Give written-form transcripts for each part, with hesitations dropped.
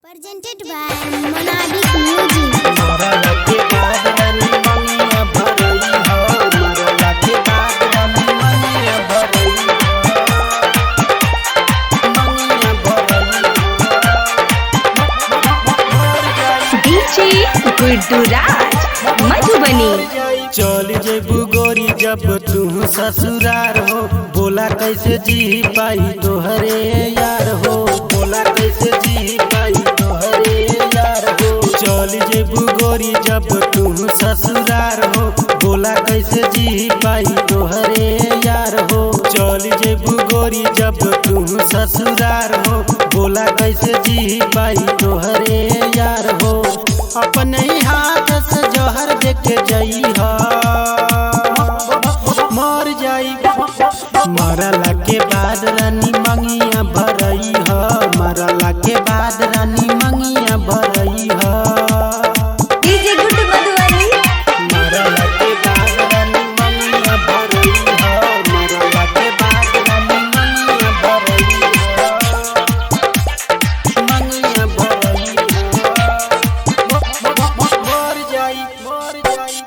Presented by Monabic Music. DJ Gudduraj Madhubani. चल जेबू गोरी जब तू ससुरार हो, बोला कैसे जी पाई तोहरे यार हो, बोला कैसे जी पाई तोहरे यार हो। चल जेबू गोरी जब तू ससुरार हो, बोला कैसे जी पाई तोहरे यार हो। चल जेबू गोरी जब तू ससुरार हो, बोला कैसे जी पाई तोहरे यार हो। अपने ही हाथ से जहर देके जई मर जाई, मरला के बाद रानी मंगिया भरई ह, मरला के बाद रानी मंगिया भरई ह। डीजे गुड्डू मधुबनी। मरला के बाद रानी मंगिया भरई ह, मरला के बाद रानी मंगिया भरई ह, मंगिया भरई ह।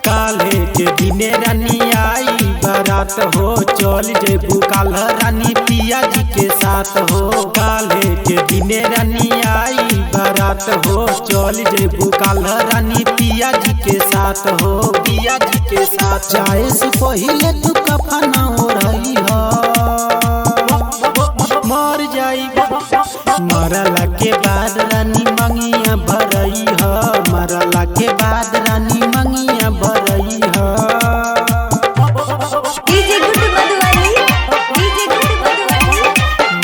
काले के दिने रानी आई बारात हो, चल जेबू काल रानी पिया जी के साथ हो। काले के दिने रानी आई बारात हो, चल जेबू काल रानी पिया जी के साथ हो, पिया जी के साथ। जाए से पहिले तू कफन ओढ़ई ह, मर जाई, मरला के बाद रानी मंगिया भरई ह, मरला के बाद रानी मंगिया भरई ह। डीजे गुड्डू मधुबनी। डीजे गुड्डू मधुबनी।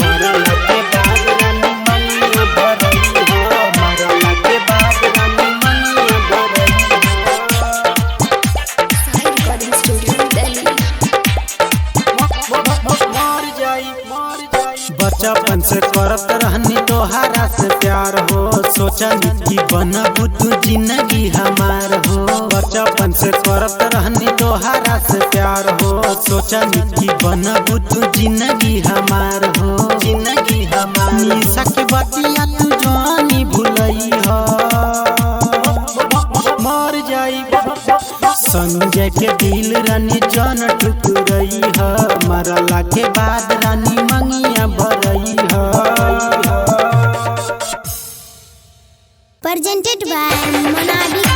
मरला के बाद रानी मंगिया भरई ह, मरला के बाद रानी मंगिया भरई Recording Studio, Delhi. बचपन से करत रहनी तोहारा से प्यार हो, सोचनी कि बनबू तू जिंदगी हमार हो। बचपन से करत रहनी तोहारा से प्यार हो, सोचनी कि बनबू तू जिंदगी हमार हो, जिंदगी हमार। निशा के बतिया तू जानी भुलई हो, मर जाई, संजय के दिल रानी जान टुकरई ह, मरला के बाद रानी मंगिया भरई ह। Presented by Monabic